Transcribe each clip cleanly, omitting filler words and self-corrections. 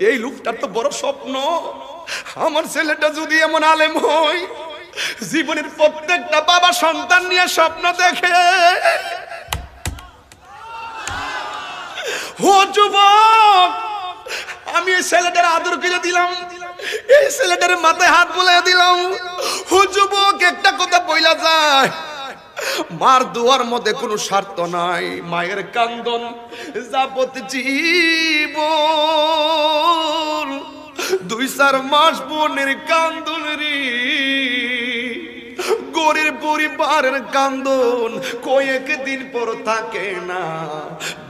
এই লোকটার তো বড় স্বপ্ন, আমার ছেলেটা যদি এমন আলেম হয়। জীবনের প্রত্যেকটা বাবা সন্তান নিয়ে স্বপ্ন দেখে। ও যুবক, আমি এই ছেলেটার আদর করে দিলাম, এই ছেলেটার মাথায় হাত বুলিয়ে দিলাম। ও যুবক, একটা কথা বইলা যায়, মার দুয়ার মধ্যে কোনো স্বার্থ নাই। মায়ের কান্দন যাবত জীবন, 2-4 মাস বোনের কান্দন রে, গরিব পরিবারের কান্দন কয়েকদিন পর থাকে না।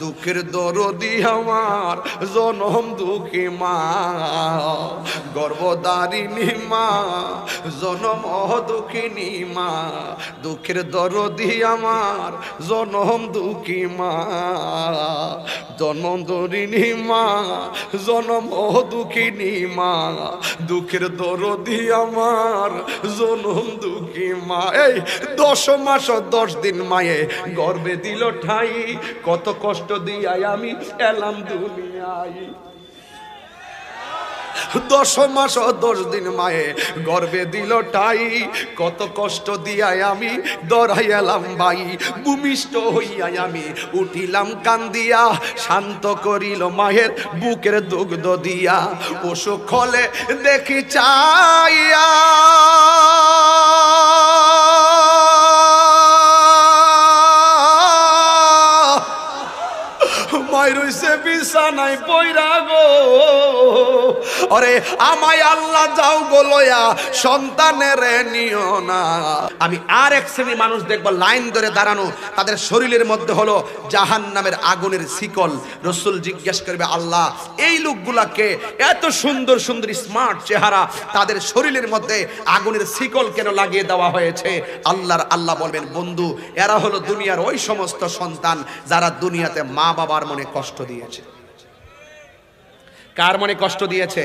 দুঃখের দরদি আমার জনম দুঃখী মা, গর্ভধারিণী মা, জনম দুঃখিনী মা। দুঃখের দরদি আমার জনম দুঃখী মা, জন্মধরিণী মা, জনম দুঃখিনী মা। দুঃখের দরদি আমার জনম দুঃখী মা। এই 10 মাস 10 দিন মায়ে গর্ভে দিল ঠাই, কত কষ্ট দিয়াই আমি এলাম দুনিয়ায়। 10 মাস 10 দিন মায়ে গর্ভে দিল ঠাই, কত কষ্ট দিয়াই আমি দরাই এলাম ভাই। ভূমিষ্ঠ হইয়াই আমি উঠিলাম কান্দিয়া, শান্ত করিল মায়ের বুকের দুগ্ধ দিয়া। অসুখ হলে দেখি চাইয়া, রইছে বিছানায় পইরা গো। ওরে আমায় আল্লাহ যাও গো লয়া, সন্তানের নিও না। আমি আর এক শ্রেণীর মানুষ দেখবো লাইন ধরে দাঁড়ানো, তাদের শরীরের মধ্যে হলো জাহান্নামের আগুনের শিকল। রাসূল জিজ্ঞেস করবে, আল্লাহ এই লোকগুলাকে এত সুন্দর সুন্দর স্মার্ট চেহারা, তাদের শরীরের মধ্যে আগুনের শিকল কেন লাগিয়ে দেওয়া হয়েছে? আল্লাহ বলবেন, বন্ধু এরা হলো দুনিয়ার ওই সমস্ত সন্তান যারা দুনিয়াতে মা বাবার মনে কষ্ট দিয়েছে। কার মনে কষ্ট দিয়েছে?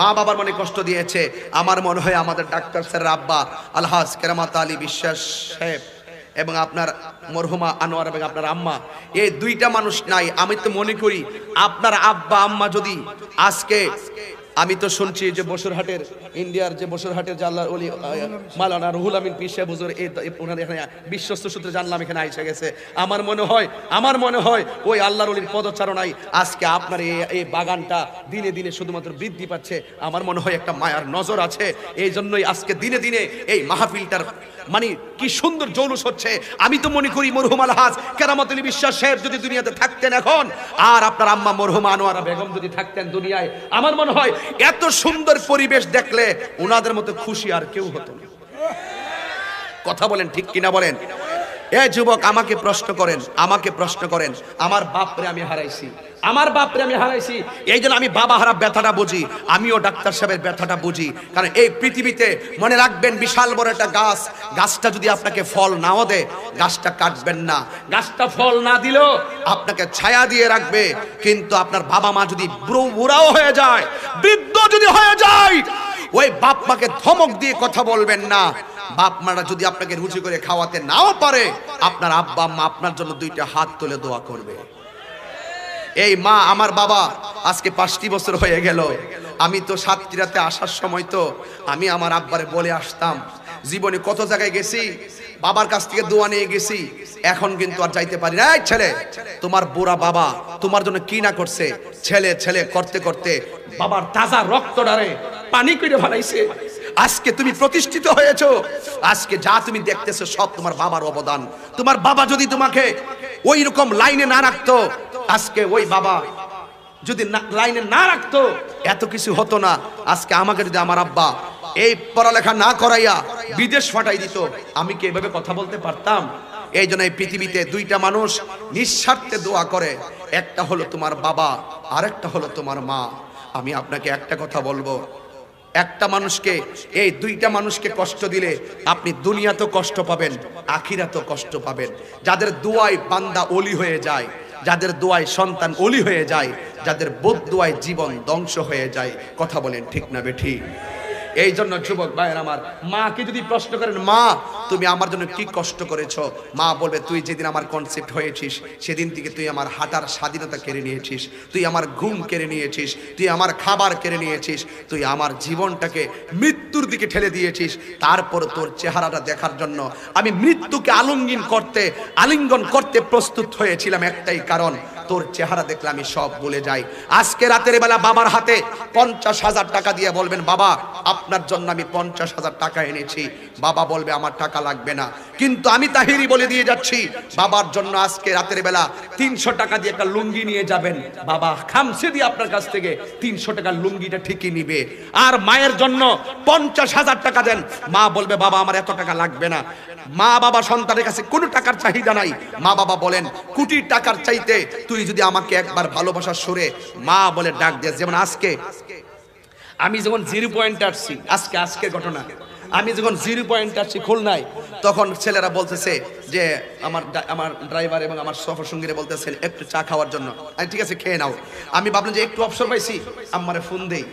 মা বাবার মনে কষ্ট দিয়েছে। আমার মনে হয় আমাদের ডাক্তার স্যার আব্বা আলহাজ কেরামত আলী বিশ্বাস সাহেব এবং আপনার মরহুমা আনোয়ার এবং আপনার আম্মা, এই 2টা মানুষ নাই। আমি তো মনে করি আপনার আব্বা আম্মা যদি আজকে, আমি তো শুনছি যে বসুরহাটের ইন্ডিয়ার যে বসুরহাটের জাল্লার ওলি মাওলানা রুহুল আমিন পীর সাহেব হুজুর, ওনার এখানে বিশ্বস্ত সূত্রে জানলাম এখানে আইসা গেছে। আমার মনে হয় ওই আল্লাহর ওলির পদচারণায় আজকে আপনার এই বাগানটা দিনে দিনে শুধুমাত্র বৃদ্ধি পাচ্ছে। আমার মনে হয় একটা মায়ার নজর আছে, এই জন্যই আজকে দিনে দিনে এই মাহফিলটার মানে কি সুন্দর জৌলুস হচ্ছে। আমি তো মনে করি মরহুম আলহাজ কেরামত আলী বিশ্বাস সাহেব যদি দুনিয়াতে থাকতেন এখন, আর আপনার আম্মা মরহুমা আনোয়ারা বেগম যদি থাকতেন দুনিয়ায়, আমার মনে হয় এত সুন্দর পরিবেশ দেখলে ওনাদের মতো খুশি আর কেউ হতো না। কথা বলেন ঠিক কিনা বলেন? এ যুবক, আমাকে প্রশ্ন করেন, আমার বাপরে আমি হারাইছি, এই জন্য আমি বাবা হারা ব্যথাটা বুঝি। আমিও ডাক্তার সাহেবের ব্যথাটা বুঝি। কারণ এই পৃথিবীতে মনে রাখবেন, বিশাল বড় একটা গাছটা যদি আপনাকে ফল নাও দেয়, গাছটা কাটবেন না। গাছটা ফল না দিলেও আপনাকে ছায়া দিয়ে রাখবে। কিন্তু আপনার বাবা মা যদি বুড়াও হয়ে যায়, বৃদ্ধ যদি হয়ে যায়, ওই বাপ মাকে ধমক দিয়ে কথা বলবেন না। বাপ মারা যদি আপনাকে রুচি করে খাওয়াতে নাও পারে, আপনার আব্বা আম্মা আপনার জন্য 2টা হাত তুলে দোয়া করবে। এই মা, আমার বাবা আজকে 5টি বছর হয়ে গেল। আমি তো সাতক্ষীরাতে আসার সময় তো আমি আমার আব্বারে বলে আসতাম, জীবনে কত জায়গায় গেছি, বাবার কাছ থেকে দোয়া নিয়ে গেছি, এখন কিন্তু আর যাইতে পারি না। এই ছেলে, তোমার বুড়া বাবা তোমার জন্য কি না করছে। ছেলে করতে করতে বাবার তাজা রক্তটারে পানি করে ফেলাইছে। আজকে তুমি প্রতিষ্ঠিত হয়েছো, আজকে যা তুমি দেখতেছো সব তোমার বাবার অবদান। তোমার বাবা যদি তোমাকে ওই রকম লাইনে না রাখতো, আজকে ওই বাবা যদি লাইনে না রাখতো, এত কিছু হতো না। আজকে আমাকে যদি আমার আব্বা এই পড়ালেখা না করাইয়া বিদেশ পাঠাই দিত, আমি কি এভাবে কথা বলতে পারতাম? এই জন্য এই পৃথিবীতে 2টা মানুষ নিঃস্বার্থে দোয়া করে, একটা হলো তোমার বাবা, আর একটা হলো তোমার মা। আমি আপনাকে একটা কথা বলবো, একটা মানুষকে, এই 2টা মানুষকে কষ্ট দিলে আপনি দুনিয়াতেও কষ্ট পাবেন, আখিরাতেও কষ্ট পাবেন। যাদের দোয়ায় বান্দা ওলি হয়ে যায়, যাদের দোয়ায় সন্তান ওলি হয়ে যায়, যাদের বদদোয়ায় জীবন ধ্বংস হয়ে যায়। কথা বলেন ঠিক না বেঠিক? এই জন্য যুবক ভাইয়ের আমার, মাকে যদি প্রশ্ন করেন, মা তুমি আমার জন্য কি কষ্ট করেছো, মা বলবে তুই যেদিন আমার কনসেপ্ট হয়েছিস সেদিন থেকে তুই আমার হাঁটার স্বাধীনতা কেড়ে নিয়েছিস, তুই আমার ঘুম কেড়ে নিয়েছিস, তুই আমার খাবার কেড়ে নিয়েছিস, তুই আমার জীবনটাকে মৃত্যুর দিকে ঠেলে দিয়েছিস। তারপর তোর চেহারাটা দেখার জন্য আমি মৃত্যুকে আলিঙ্গন করতে প্রস্তুত হয়েছিলাম, একটাই কারণ তোর চেহারা দেখলে আমি সব ভুলে যাই। আজকে রাতের বেলা বাবার হাতে 50,000 টাকা দিয়ে বলবেন, বাবা আপনার জন্য আমি 50,000 টাকা এনেছি। বাবা বলবে আমার টাকা লাগবে না, কিন্তু আমি তাহিরি বলে দিয়ে যাচ্ছি, বাবার জন্য আজকে রাতের বেলা 300 টাকা দিয়ে একটা লুঙ্গি নিয়ে যাবেন, বাবা খামসে দিয়ে আপনার কাছ থেকে 300 টাকার লুঙ্গিটা ঠিকই নিবে। আর মায়ের জন্য 50,000 টাকা দেন, মা বলবে বাবা আমার এত টাকা লাগবে না। মা বাবা সন্তানের কাছে কোনো টাকার চাহিদা নাই। মা বাবা বলেন কোটি টাকার চাইতে তুই যদি আমাকে একবার ভালোবাসার সুরে মা বলে ডাক দিস। যেমন আজকে আমি যখন 0 পয়েন্টে আসছি, আজকের ঘটনা, আমি যখন 0 পয়েন্টে আসছি খুলনায়, তখন ছেলেরা বলতেছে যে আমার ড্রাইভার এবং আমার সফর সঙ্গীরা বলতেছেন একটু চা খাওয়ার জন্য। ঠিক আছে খেয়ে নাও। আমি ভাবলাম যে একটু অবসর পাইছি, আমারে ফোন দেই।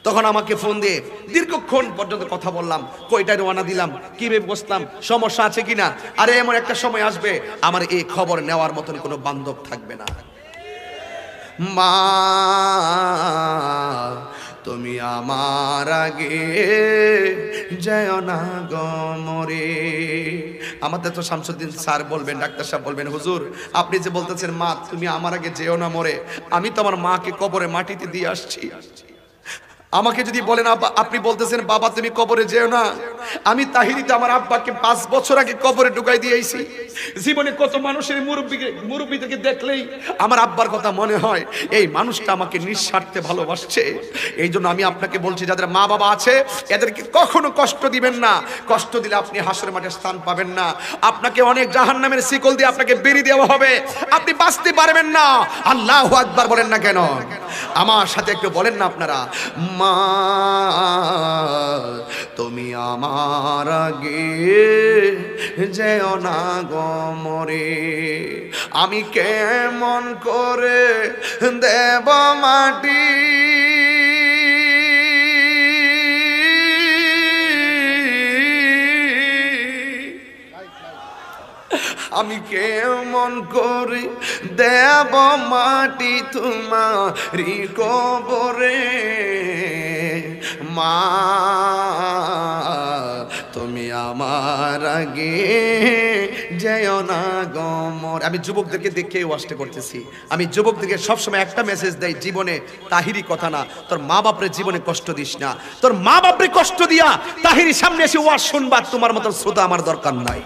তখন আমাকে ফোন দিয়ে দীর্ঘক্ষণ পর্যন্ত কথা বললাম, কয়টায় রওনা দিলাম, কিভাবে বসলাম, সমস্যা আছে কিনা। আরে এমন একটা সময় আসবে আমার এই খবর নেওয়ার মতন কোনো বান্ধব থাকবে না। মা তুমি আমার আগে যেও না গো মরে। আমাদের তো শামসুদ্দিন স্যার বলবেন, ডাক্তার সাহেব বলবেন, হুজুর আপনি যে বলতেছেন মা তুমি আমার আগে যেও না মরে, আমি তো আমার মাকে কবরে মাটিতে দিয়ে আসছি। আমাকে যদি বলেন আপনি বলতেছেন বাবা তুমি কবরে যেও না, আমি তাহিরিতে আমার আব্বাকে 5 বছর আগে কবরে ঢুকাই দিয়েছি। জীবনে কত মানুষের মুরব্বীদেরকে দেখলেই আমার আব্বার কথা মনে হয়, এই মানুষটা আমাকে নিঃস্বার্থে ভালোবাসছে। এই জন্য আমি আপনাকে বলছি যাদের মা বাবা আছে এদেরকে কখনো কষ্ট দিবেন না। কষ্ট দিলে আপনি হাসরের মাঠে স্থান পাবেন না, আপনাকে অনেক জাহান্নামের শিকল দিয়ে আপনাকে বেরিয়ে দেওয়া হবে, আপনি বাঁচতে পারবেন না। আল্লাহু আকবার বলেন না কেন? আমার সাথে একটু বলেন না আপনারা, মা তুমি আমার আগে যেও না গো মরে। আমি কেমন করে দেব মাটি আমি কেমন করে দেব মাটি তোমারি কবরে। মা তুমি আমার আগে যেও না গো মরে। আমি যুবকদেরকে দেখে ওয়াজটা করতেছি, আমি যুবকদেরকে সবসময় একটা মেসেজ দেই, জীবনে তাহিরি কথা না, তোর মা বাপরে জীবনে কষ্ট দিস না। তোর মা বাপরে কষ্ট দিয়া তাহিরি সামনে এসে ওয়াজ শুনবা, তোমার মতো শ্রোতা আমার দরকার নাই।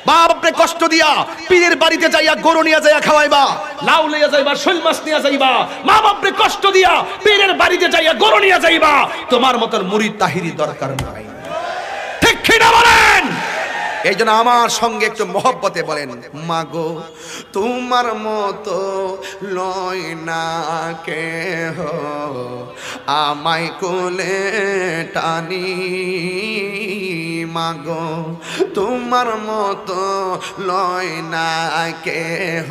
বাপরে কষ্ট দিয়া পীরের বাড়িতে যাইয়া গরু নিয়ে যাইয়া খাওয়াইবা, লাউ লইয়া যাইবা, শৈল মাছ নিয়ে যাইবা। মা বাপরে কষ্ট দিয়া পীরের বাড়িতে যাইয়া গরু নিয়ে যাইবা, তোমার মতন মুরিদ তাহিরি দরকার নাই। ঠিক কি না বলেন? এই জন্য আমার সঙ্গে একটু মহব্বতে বলেন, মাগো তোমার মতো লয় না কেহ আমায় কোলে টানি। মাগো তোমার মতো লয় না কেহ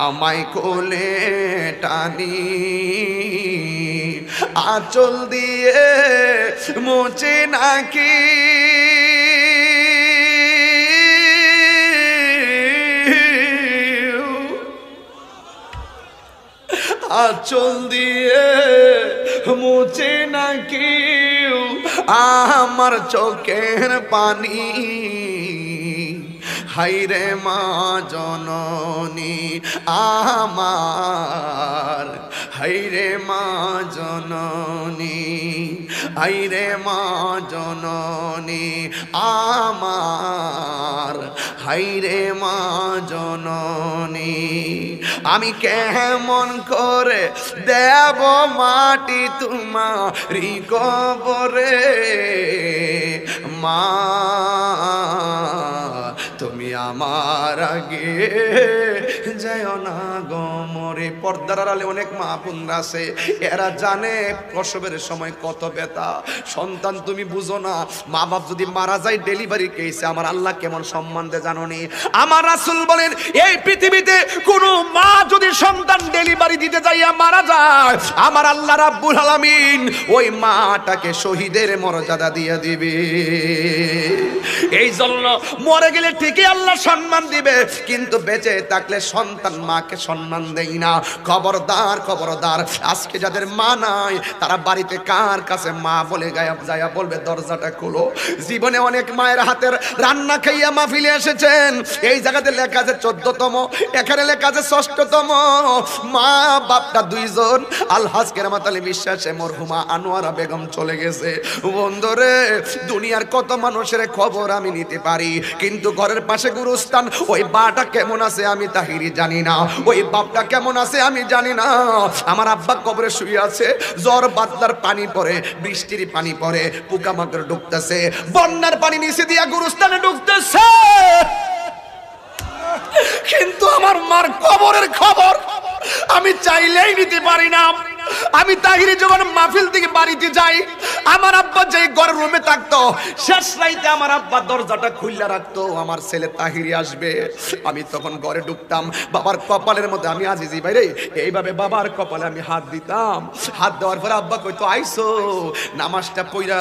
আমায় কোলে টানি। আঁচল দিয়ে মুছে নাকি আঁচল দিয়ে মুছে নাকি আমার চোখের পানি। হাইরে মা জননী আমার, হাইরে মা জননী, হাইরে মা জননী আমার, হাইরে মা জননী। আমি কেমন করে দেব মাটি তোমারি কবরে। মা তুমি আমার আগে যায় না গো মরে। পর্দার আড়ালে অনেক মা বোনরা আছে, এরা জানে প্রসবের সময় কত ব্যথা। সন্তান তুমি বুঝো না, মা বাপ যদি মারা যায় ডেলিভারি কেসে আমার আল্লাহ কেমন সম্মান দেয় জানো নি? আমার রাসূল বলেন এই পৃথিবীতে কোন মা যদি সন্তান ডেলিভারি দিতে যাইয়া মারা যায়, আমার আল্লাহ রাব্বুল আলামিন ওই মাটাকে শহীদের মর্যাদা দিয়ে দিবে। এই জন্য মরে গেলে ঠিকই আল্লাহ সম্মান দিবে, কিন্তু বেঁচে থাকলে সন্তান মাকে সম্মান দেয় না। খবরদার খবরদার, আজকে যাদের মা নাই তারা বাড়িতে কার কাছে মা বলে গায়েব যায়া বলবে দরজাটা খোলো। জীবনে অনেক মায়ের হাতের রান্না খাইয়া মাহফিলে এসেছেন, এই জায়গাতে লেখা আছে 14তম, এখানে লেখা আছে 6তম। মা বাপটা দুইজন। আলহাজ কেরামত আলী বিশ্বাসে মরহুমা আনোয়ারা বেগম চলে গেছে। বন্ধুরে, দুনিয়ার কত মানুষের খবর আমি নিতে পারি, কিন্তু ঘরের পাশে গুরুস্থান ওই বাটা কেমন আছে আমি তাহিরি জানি না, ওই বাপটা কেমন আছে আমি জানি না। আমার আব্বা কবরে শুয়ে আছে, জ্বর বাদলার পানি পড়ে, বৃষ্টির পানি পড়ে, পোকামাকড় ঢুকতেছে, বন্যার পানি নিচে দিয়া গুরুস্থানে ঢুকতেছে, কিন্তু আমার মার কবরের খবর আমি চাইলেই নিতে পারি না। আমি তাহিরি যখন মাহফিল থেকে বাড়িতে যাই, আমার আব্বা যে ঘরের রুমে থাকতো, শেষ রাইতে আমার আব্বা দরজাটা খুলে রাখতো, আমার ছেলে তাহিরি আসবে। আমি তখন ঘরে ঢুকতাম, বাবার কপালের মধ্যে আমি আজিজি ভাইরে এইভাবে বাবার কপালে আমি হাত দিতাম। হাত দেওয়ার পরে আব্বা কইতো আইসো, নামাজটা পইরা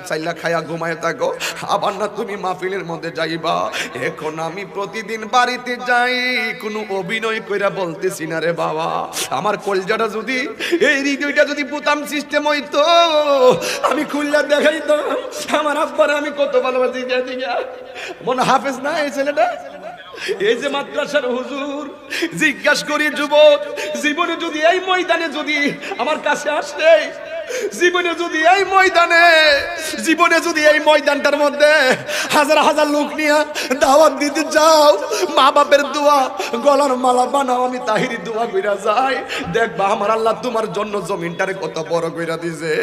চাইলা খায়া ঘুমায় থাকো, আবার না তুমি মাহফিলের মধ্যে যাইবা। এখন আমি প্রতিদিন বাড়িতে যাই, কোনো অভিনয় কইরা বলতেছি না রে বাবা। আমার কলজাটা যদি এই হৃদয়টা যদি বুতাম সিস্টেম হইতো, আমি খুললা দেখাইতাম আমার আব্বার আমি কত ভালোবাসি। মনে হাফেজ না এই ছেলেটা, এই যে মাদ্রাসার হুজুর। জিজ্ঞাসা করি যুবক, জীবনে যদি এই ময়দানে যদি আমার কাছে আসতে, জীবনে যদি এই ময়দানটার মধ্যে হাজার হাজার লোক নিয়ে দাওয়াত দিতে যাও, মা বাপের দোয়া গলার মালা বানাও, আমি তাহিরি দোয়া কইরা যাই, দেখবা আমার আল্লাহ তোমার জন্য জমিনটারে কত বড় কইরা দিছে।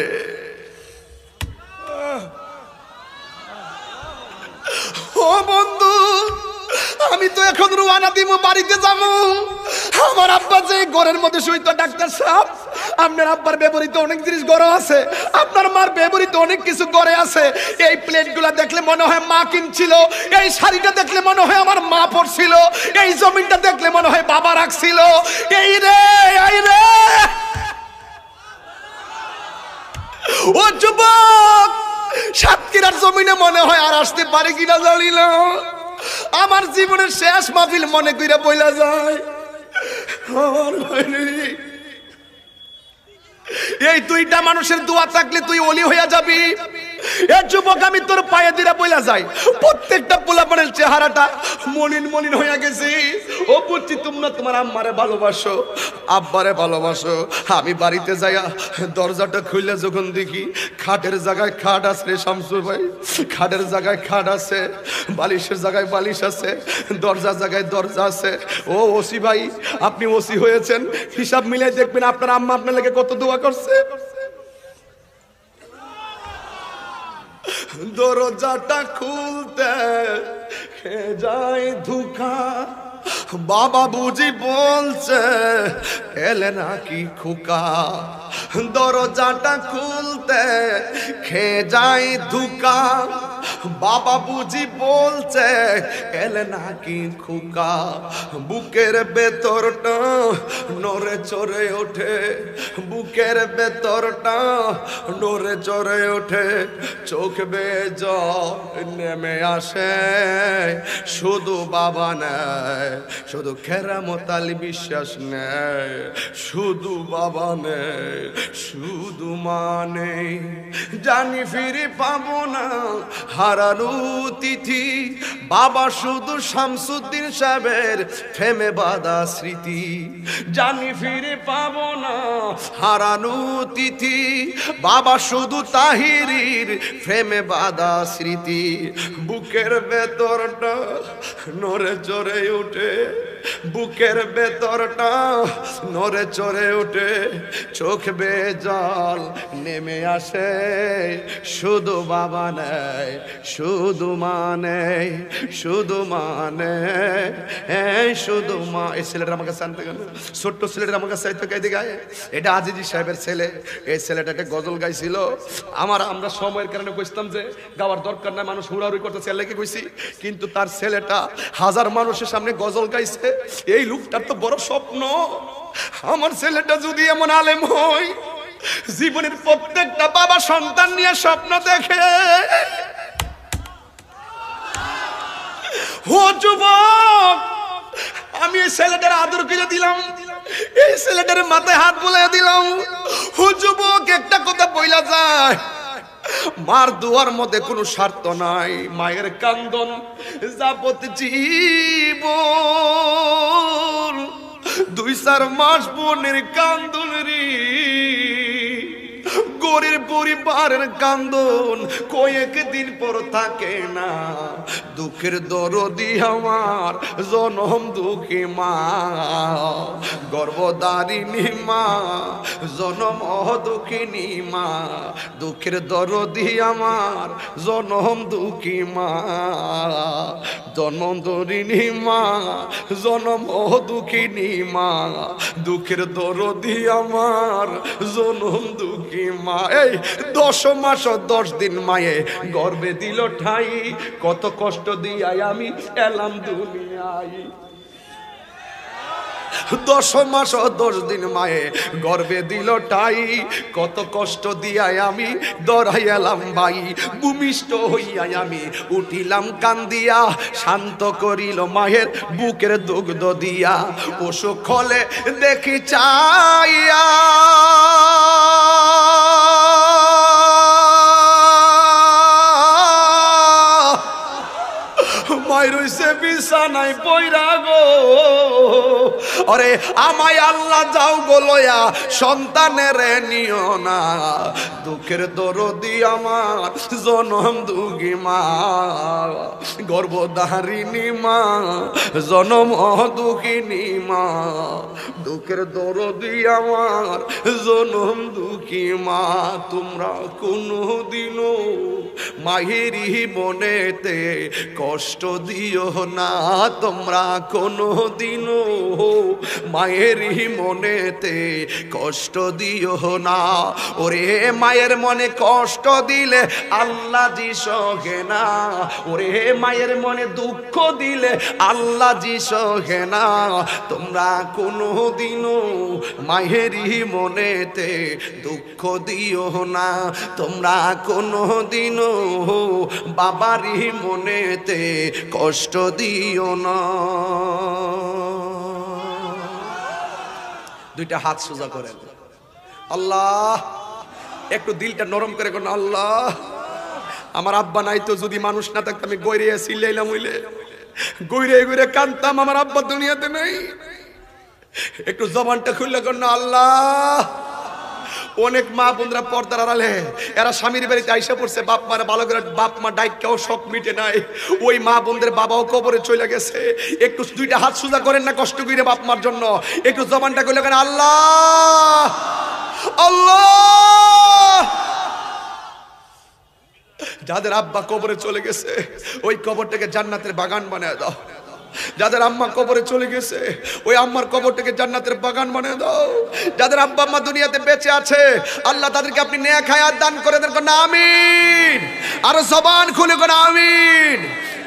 ও বন্ধু, আমি তো এখন রওনা দিব, বাড়িতে যাবো। আমার আব্বা যে ঘরের মধ্যে শুইতো, ডাক্তার সাহেব আপনার আব্বার ব্যবহৃত অনেক জিনিস ঘরে আছে, আপনার মার ব্যবহৃত অনেক কিছু ঘরে আছে। এই প্লেটগুলা দেখলে মনে হয় মা কিনছিল, এই শাড়িটা দেখলে মনে হয় আমার মা পরছিল, এই জমিনটা দেখলে মনে হয় বাবা রাখছিল। এই রে ও যুবক, সাতক্ষীরার জমিনে মনে হয় আর আসতে পারে কিনা জানি না। আমার জীবনের শেষ মাহফিল মনে কইরা বইলা যায়। এই দুইটা মানুষের দোয়া থাকলে তুই ওলি হইয়া যাবি। এই যুবক, আমি তোর পায়ে দিরা বইলা যাই, প্রত্যেকটা পোলাপানের চেহারাটা মলিন মলিন হইয়া গেছে। ও বুঝছি তোমরা তোমার আম্মারে ভালোবাসো, আব্বারে ভালোবাসো। আমি বাড়িতে যাইয়া দরজাটা খুললে যখন দেখি খাটের জায়গায় খাট আছে রে শামসু ভাই, খাটের জায়গায় খাট আছে, বালিশের জায়গায় বালিশ আছে, দরজার জায়গায় দরজা আছে। ও ওসি ভাই, আপনি ওসি হয়েছেন, হিসাব মিলাই দেখবেন আপনার আম্মা আপনার লেগে কত দোয়া করছে। দরজাটা খুলতে যায় ধোঁকা, বাবা বুঝি বলছে এলে নাকি খোকা। দরজাটা খুলতে খেয়ে যায় ধোঁকা, বাবা বুঝি বলছে এলে নাকি খোকা। বুকের ভেতরটা নড়ে চড়ে ওঠে, বুকের ভেতরটা নড়ে চড়ে ওঠে, চোখ বেয়ে জল নেমে আসে। শুধু বাবা নেয়, শুধু কেরামত আলী বিশ্বাস নেয়, শুধু বাবা নেয়, শুধু মানে জানি ফিরে পাবো না হারানো তিথি। বাবা শুধু শামসুদ্দিন সাহেবের প্রেমে বাঁধা স্মৃতি, জানি ফিরে পাবো না হারানো তিথি। বাবা শুধু তাহিরির প্রেমে বাঁধা স্মৃতি। বুকের ভেতরটা নড়ে চড়ে ওঠে, বুকের ভেতরটা নড়ে চড়ে ওঠে, চোখ বেয়ে জল নেমে আসে। শুধু বাবা নেই, শুধু মানে, শুধু মানে, শুধু মা। এই ছেলেটা আমার কাছে আনতে গেল, ছোট্ট ছেলেটা আমার কাছে চাইতে গাইতে গায়ে। এটা আজিজি সাহেবের ছেলে। এই ছেলেটা একটা গজল গাইছিল। আমরা সময়ের কারণে কইতাম যে গাওয়ার দরকার নাই, মানুষ হুড়াহুড়ি করতেছে, লেগে কইছি। কিন্তু তার ছেলেটা হাজার মানুষের সামনে গজল গাইছে। এই লোকটার তো বড় স্বপ্ন, আমার ছেলেটা যদি এমন আলেম হয়। জীবনের প্রত্যেকটা বাবা সন্তান নিয়ে স্বপ্ন দেখে। ও যুবক, আমি এই ছেলেটার আদর করে দিলাম, এই ছেলেটার মাথায় হাত বুলিয়ে দিলাম। ও যুবক, একটা কথা বইলা যায়, মার দুয়ার মধ্যে কোনো স্বার্থ নাই। মায়ের কান্দন যাবত জীবন, 2-4 মাস বোনের কান্দন রে, গরিব পরিবারের কান্দন কয়েকদিন পর থাকে না। দুঃখের দরদি আমার জনম দুঃখী মা, গর্ভধারিণী মা, জনম দুঃখিনী মা। দুঃখের দরদি আমার জনম দুঃখী মা, জনম ধরিণী মা, জনম দুঃখিনী মা। দুঃখের দরদি আমার জনম দুঃখী মা। এই 10 মাস 10 দিন মায়ে গর্ভে দিল ঠাই, কত কষ্ট দিয়াই আমি এলাম দুনিয়ায়। 10 মাস 10 দিন মায়ে গর্ভে দিল ঠাই, কত কষ্ট দিয়াই আমি দরাই এলাম ভাই। ভূমিষ্ঠ হইয়াই আমি উঠিলাম কান্দিয়া, শান্ত করিল মায়ের বুকের দুগ্ধ দিয়া। অসুখ হলে দেখি চাইয়া, মায়ের রইছে বিছানায় পইরা গো। ওরে আমায় আল্লাহ যাও গো লয়া, সন্তানের নিও না। দুঃখের দরদি আমার জনম দুঃখী মা, গর্ভধারিণী মা, জনম দুঃখিনী মা। দুঃখের দরদি আমার জনম দুঃখী মা। তোমরা কোনদিনও মায়েরই মনেতে কষ্ট দিও না, তোমরা কোনদিনও মায়েরই মনেতে কষ্ট দিও না। ওরে মায়ের মনে কষ্ট দিলে আল্লাহ জি সহে না, ওরে মায়ের মনে দুঃখ দিলে আল্লাহ জি সহে না। তোমরা কোনদিনও মায়েরই মনেতে দুঃখ দিও না, তোমরা কোনদিনও বাবারই মনেতে কষ্ট দিও না। দুইটা হাত সোজা করেন, আল্লাহ একটু দিলটা নরম করে কোন আল্লাহ, আমার আব্বা নাই তো, যদি মানুষ না থাকতো আমি গইরে চিল্লাইলাম, হইলে গইরে গইরে কাঁদতাম, আমার আব্বা দুনিয়াতে নাই। একটু জবানটা খুললে কোন আল্লাহ। অনেক মা বোনরা পর্দার আড়ালে, এরা স্বামীর বাড়িতে আইসা পড়ছে, বাপ মারা ভালো করে, বাপ মা ডাইকাও শখ মিটে নাই। ওই মা বোনদের বাবাও কবরে চলে গেছে। একটু দুইটা হাত সোজা করেন না কষ্ট করে বাপ মার জন্য, একটু জবানটা কইলে কেন আল্লাহ আল্লাহ। যাদের আব্বা কবরে চলে গেছে ওই কবরটাকে জান্নাতের বাগান বানায় দাও। যাদের আম্মা কবরে চলে গেছে ওই আম্মার কবরটাকে জান্নাতের বাগান বানিয়ে দাও। যাদের আব্বা আম্মা দুনিয়াতে বেঁচে আছে আল্লাহ তাদেরকে আপনি নেক হায়াত দান করে দেন, কোন আমিন। আর জবান খুলে কোন আমিন।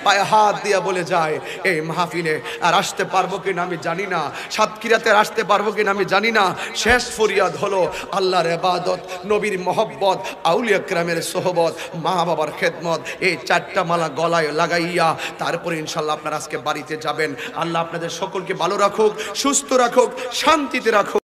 পায়ে হাত দিয়া বলে যায়, এই মাহফিলে আর আসতে পারবো কিনা আমি জানি না, সাতক্ষীরাতে আসতে পারবো কিনা আমি জানি না। শেষ ফরিয়াদ হলো আল্লাহর ইবাদত, নবীর মহব্বত, আউলিয়া কেরামের সোহবত, মা বাবার খেদমত। এই 4টা মালা গলায় লাগাইয়া তারপরে ইনশাল্লাহ আপনারা আজকে বাড়িতে যাবেন। আল্লাহ আপনাদের সকলকে ভালো রাখুক, সুস্থ রাখুক, শান্তিতে রাখুক।